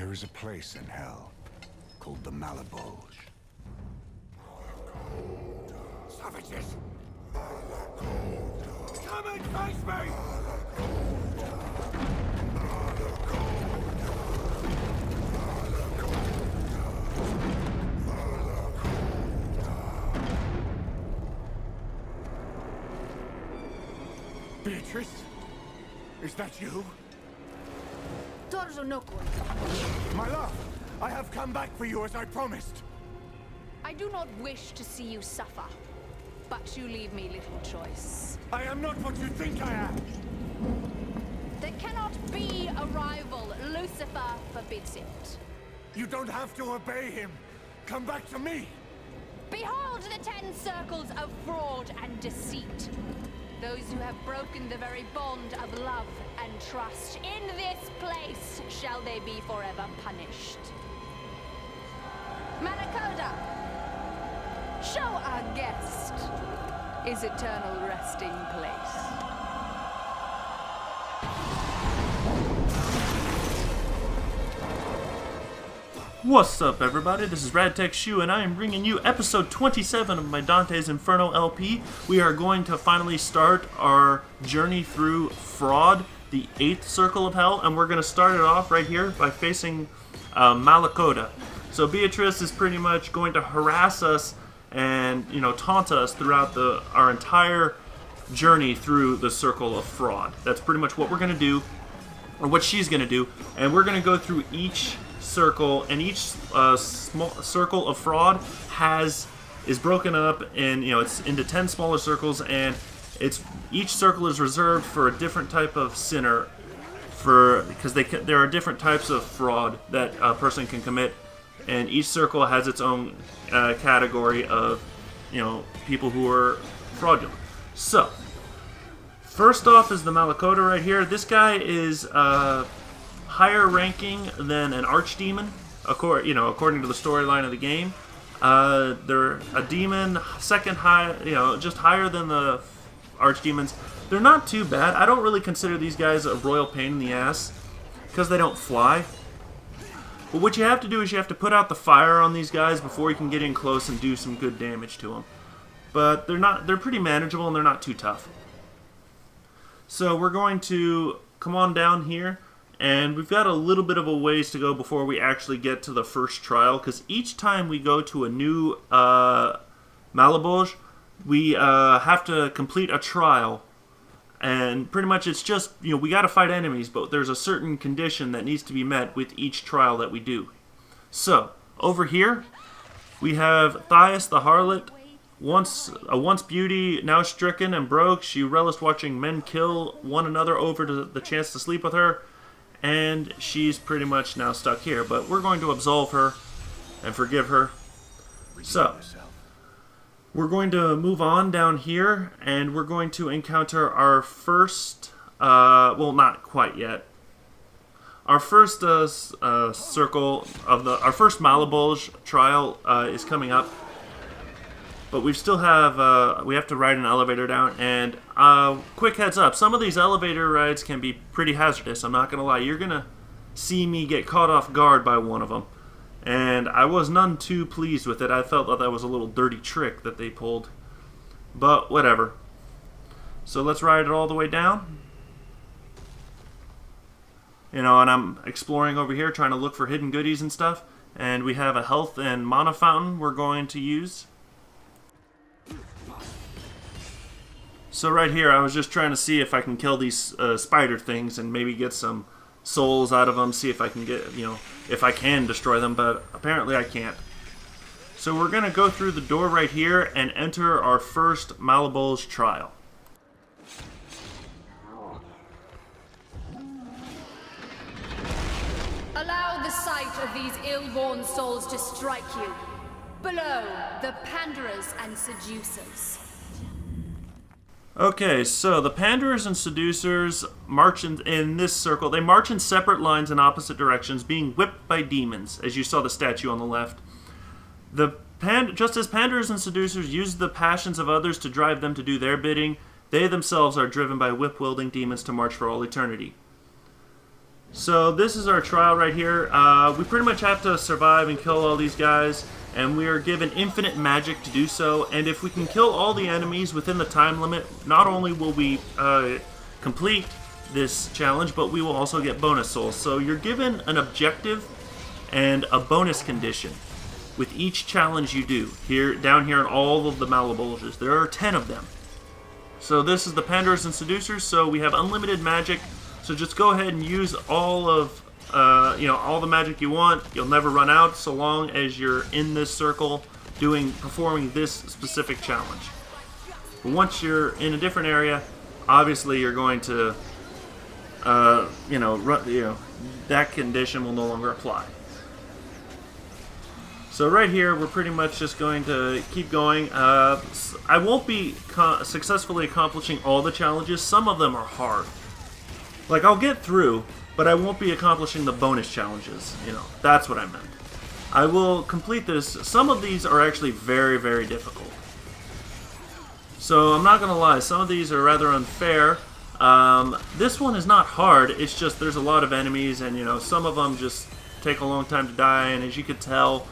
There is a place in hell called the Malabulge. Savages! Come and face me! Beatrice? Is that you? My love, I have come back for you as I promised. I do not wish to see you suffer, but you leave me little choice. I am not what you think I am. There cannot be a rival. Lucifer forbids it. You don't have to obey him. Come back to me. Behold the 10 circles of fraud and deceit. Those who have broken the very bond of love and trust. In this place shall they be forever punished. MacLeod, show our guest his eternal resting place. What's up, everybody? This is RadTechShoe, and I am bringing you episode 27 of my Dante's Inferno LP. We are going to finally start our journey through Fraud, the 8th circle of hell, and we're going to start it off right here by facing MacLeod. So Beatrice is pretty much going to harass us and, taunt us throughout our entire journey through the circle of Fraud. That's pretty much what we're going to do, or what she's going to do, and we're going to go through each circle, and each small circle of fraud is broken up in it's into 10 smaller circles, and each circle is reserved for a different type of sinner, because there are different types of fraud that a person can commit, and each circle has its own category of people who are fraudulent. So first off is the MacLeod right here. This guy is higher ranking than an archdemon, according to the storyline of the game. They're a demon, second high, just higher than the archdemons. They're not too bad. I don't really consider these guys a royal pain in the ass because they don't fly. But what you have to do is you have to put out the fire on these guys before you can get in close and do some good damage to them. But they're pretty manageable, and they're not too tough. So we're going to come on down here, and we've got a little bit of a ways to go before we actually get to the first trial, because each time we go to a new Malabulge, we have to complete a trial. And pretty much it's just, we got to fight enemies, but there's a certain condition that needs to be met with each trial that we do. So, over here, we have Thias the Harlot. Once beauty, now stricken and broke, she relished watching men kill one another over the chance to sleep with her. And she's pretty much now stuck here, but we're going to absolve her and forgive her. So, we're going to move on down here, and we're going to encounter our first, well, not quite yet. Our first circle of our first Malabulge trial is coming up, but we still have we have to ride an elevator down. And quick heads up: some of these elevator rides can be pretty hazardous. I'm not gonna lie. You're gonna see me get caught off guard by one of them. And I was none too pleased with it. I felt that was a little dirty trick that they pulled. But whatever. So let's ride it all the way down. And I'm exploring over here, trying to look for hidden goodies and stuff. And we have a health and mana fountain we're going to use. So right here, I was just trying to see if I can kill these spider things and maybe get some souls out of them, see if I can get, if I can destroy them, but apparently I can't. So we're going to go through the door right here and enter our first Malabulge trial. Allow the sight of these ill-born souls to strike you. Below, the panderers and seducers. Okay, so the Panderers and Seducers march in this circle. They march in separate lines in opposite directions, being whipped by demons, as you saw the statue on the left. Just as Panderers and Seducers use the passions of others to drive them to do their bidding, they themselves are driven by whip-wielding demons to march for all eternity. So this is our trial right here. We pretty much have to survive and kill all these guys, and we are given infinite magic to do so. And if we can kill all the enemies within the time limit, not only will we complete this challenge, but we will also get bonus souls. So you're given an objective and a bonus condition with each challenge you do. Down here in all of the Malabulges, there are 10 of them. So this is the Pandarers and Seducers, so we have unlimited magic. So just go ahead and use all of, all the magic you want. You'll never run out so long as you're in this circle performing this specific challenge. But once you're in a different area, obviously you're going to, that condition will no longer apply. So right here, we're pretty much just going to keep going. I won't be successfully accomplishing all the challenges. Some of them are hard. Like, I'll get through, but I won't be accomplishing the bonus challenges. That's what I meant. I will complete this. Some of these are actually very, very difficult. So I'm not going to lie. Some of these are rather unfair. This one is not hard. It's just there's a lot of enemies, and, some of them just take a long time to die, and as you can tell,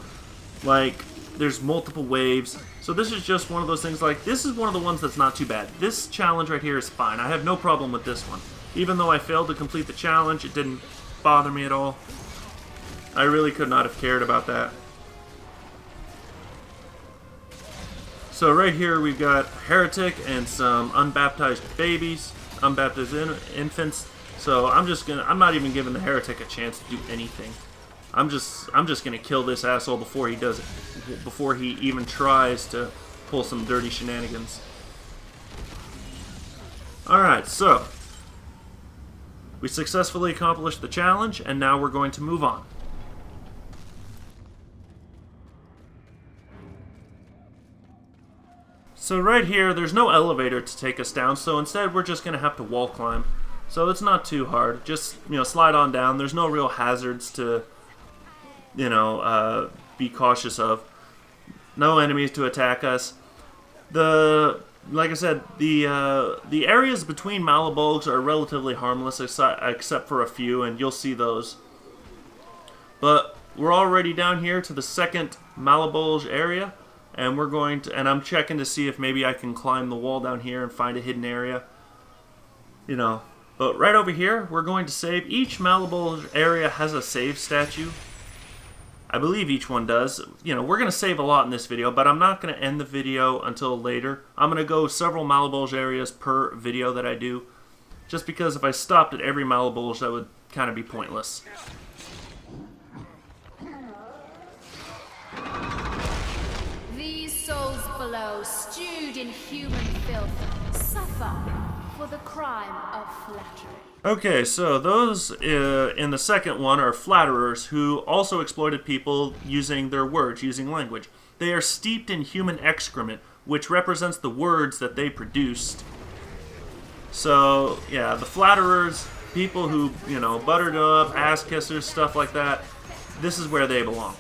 like, there's multiple waves. So this is just one of those things, like, this is one of the ones that's not too bad. This challenge right here is fine. I have no problem with this one. Even though I failed to complete the challenge, it didn't bother me at all. I really could not have cared about that. So right here we've got Heretic and some unbaptized babies, unbaptized infants. So I'm not even giving the Heretic a chance to do anything. I'm just gonna kill this asshole before he does it, before he even tries to pull some dirty shenanigans. Alright, so we successfully accomplished the challenge, and now we're going to move on. So right here, there's no elevator to take us down, so instead we're just going to have to wall climb. So it's not too hard. Just, slide on down. There's no real hazards to, be cautious of. No enemies to attack us. Like I said, the areas between Malabulges are relatively harmless, except for a few, and you'll see those. But we're already down here to the second Malabulge area, and I'm checking to see if maybe I can climb the wall down here and find a hidden area. But right over here, we're going to save. Each Malabulge area has a save statue. I believe each one does. We're going to save a lot in this video, but I'm not going to end the video until later. I'm going to go several Malabulge areas per video that I do, just because if I stopped at every Malabulge, that would kind of be pointless. These souls below, stewed in human filth, suffer for the crime of flattery. Okay, so those in the second one are flatterers who also exploited people using their words, using language. They are steeped in human excrement, which represents the words that they produced. So, yeah, the flatterers, people who, buttered up, ass kissers, stuff like that, this is where they belong.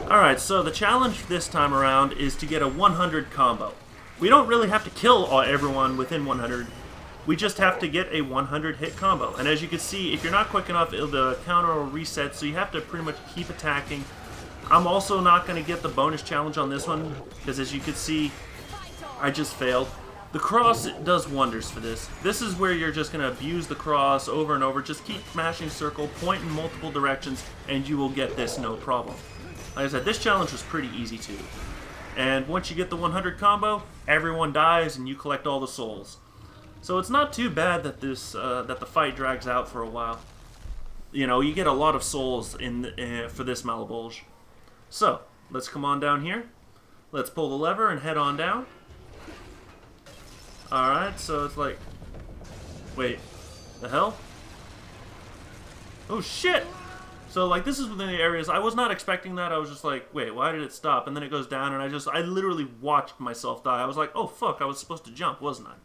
Alright, so the challenge this time around is to get a 100 combo. We don't really have to kill everyone within 100. We just have to get a 100 hit combo. And as you can see, if you're not quick enough, the counter will reset, so you have to pretty much keep attacking. I'm also not going to get the bonus challenge on this one, because as you can see, I just failed. The cross does wonders for this. This is where you're just going to abuse the cross over and over. Just keep mashing circle, point in multiple directions, and you will get this no problem. Like I said, this challenge was pretty easy too. And once you get the 100 combo, everyone dies and you collect all the souls. So it's not too bad that that the fight drags out for a while. You get a lot of souls for this Malabulge. So let's come on down here. Let's pull the lever and head on down. All right. So it's like, wait, the hell? Oh shit! So like this is within the areas. I was not expecting that. I was just like, wait, why did it stop? And then it goes down, and I literally watched myself die. I was like, oh fuck, I was supposed to jump, wasn't I?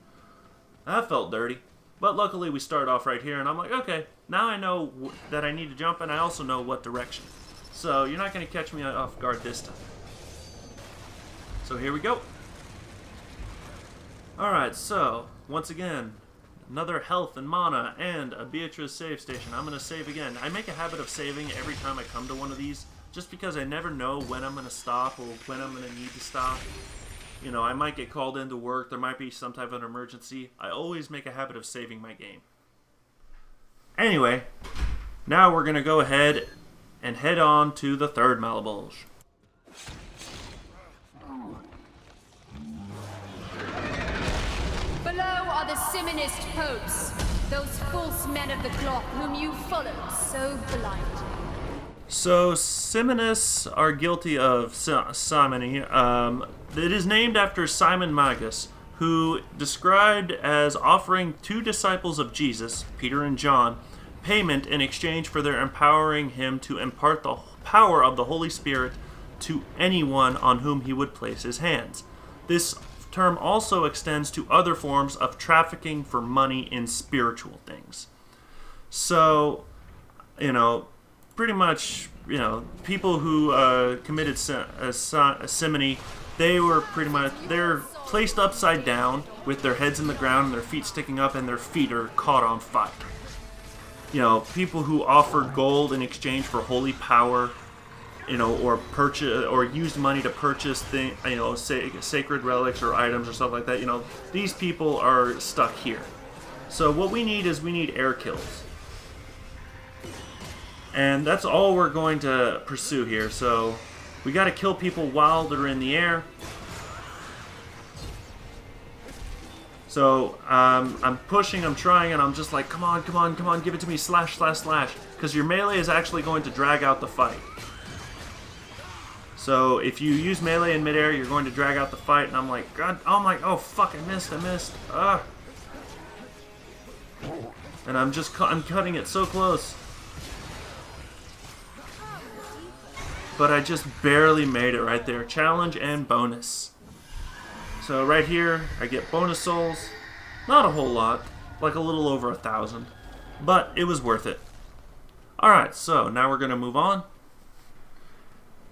That felt dirty. But luckily we start off right here, and I'm like, okay, now I know that I need to jump, and I also know what direction. So you're not going to catch me off guard this time. So here we go. Alright, so, once again, another health and mana, and a Beatrice save station. I'm going to save again. I make a habit of saving every time I come to one of these, just because I never know when I'm going to stop or when I'm going to need to stop. You know, I might get called into work, there might be some type of an emergency. I always make a habit of saving my game. Anyway, now we're going to go ahead and head on to the third Malabulge. Below are the Simonist popes, those false men of the cloth whom you followed so blindly. So, Simonists are guilty of simony. It is named after Simon Magus, who described as offering two disciples of Jesus, Peter and John, payment in exchange for their empowering him to impart the power of the Holy Spirit to anyone on whom he would place his hands. This term also extends to other forms of trafficking for money in spiritual things. So, you know, pretty much, you know, people who committed simony, they're placed upside down with their heads in the ground and their feet sticking up and their feet are caught on fire. You know, people who offered gold in exchange for holy power, you know, or purchase or used money to purchase sacred relics or items or stuff like that. You know, these people are stuck here. So what we need is air kills. And that's all we're going to pursue here. So we got to kill people while they're in the air. So I'm pushing, I'm trying, and I'm just like, come on, give it to me, slash. Because your melee is actually going to drag out the fight. So if you use melee in midair, you're going to drag out the fight. And I'm like, God, oh fuck, I missed. Ugh. And I'm cutting it so close. But I just barely made it right there. Challenge and bonus. So right here, I get bonus souls. Not a whole lot. Like a little over 1,000. But it was worth it. Alright, so now we're going to move on.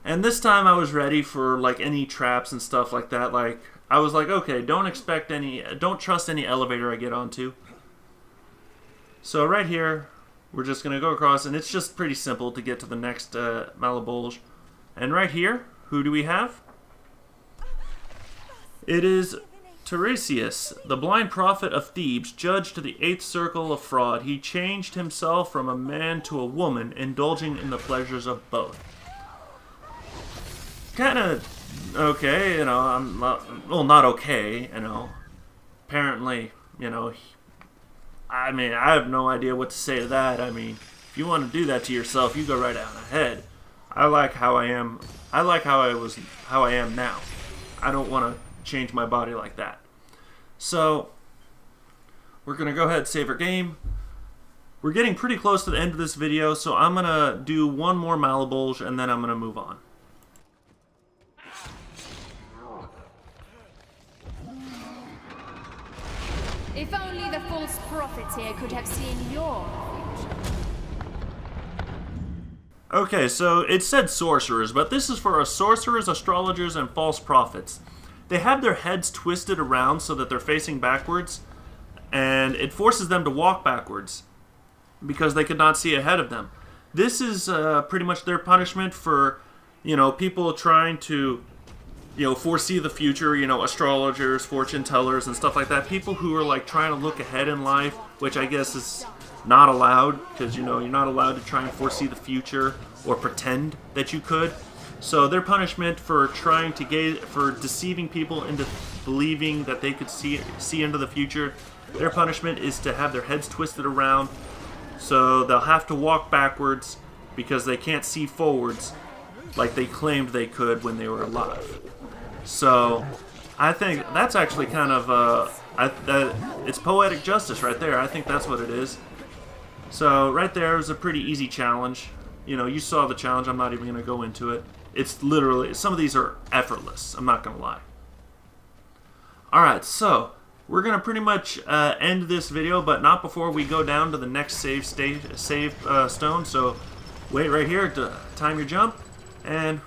And this time I was ready for like any traps and stuff like that. Like, I was like, okay, don't trust any elevator I get onto. So right here, we're just going to go across, and it's just pretty simple to get to the next Malabulge. And right here, who do we have? It is Tiresias, the blind prophet of Thebes, judge to the 8th circle of fraud. He changed himself from a man to a woman, indulging in the pleasures of both. Kind of okay, you know, I'm not, well, not okay, you know. Apparently, you know, I mean, I have no idea what to say to that. I mean, if you want to do that to yourself, you go right on ahead. I like how I am. I like how I am now. I don't want to change my body like that. So, we're going to go ahead and save our game. We're getting pretty close to the end of this video, so I'm going to do one more Malabulge, and then I'm going to move on. If only the false prophets here could have seen your future. Okay, so it said sorcerers, but this is for sorcerers, astrologers, and false prophets. They have their heads twisted around so that they're facing backwards, and it forces them to walk backwards because they could not see ahead of them. This is pretty much their punishment for, you know, people trying to, you know, foresee the future, you know, astrologers, fortune tellers, and stuff like that. People who are, like, trying to look ahead in life, which I guess is not allowed, because, you know, you're not allowed to try and foresee the future or pretend that you could. So their punishment for trying to for deceiving people into believing that they could see into the future, their punishment is to have their heads twisted around, so they'll have to walk backwards because they can't see forwards like they claimed they could when they were alive. So I think that's actually kind of it's poetic justice right there. I think that's what it is. So right there is a pretty easy challenge. You know, you saw the challenge. I'm not even going to go into it. It's literally, some of these are effortless. I'm not going to lie. Alright, so we're going to pretty much end this video, but not before we go down to the next save stone. So wait right here to time your jump, and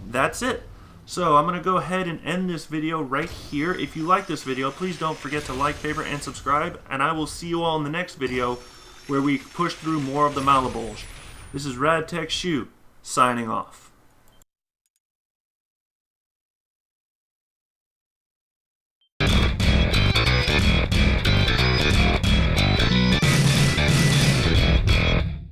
that's it. So I'm going to go ahead and end this video right here. If you like this video, please don't forget to like, favorite, and subscribe. And I will see you all in the next video where we push through more of the Malabulge. This is RadTech Shu, signing off.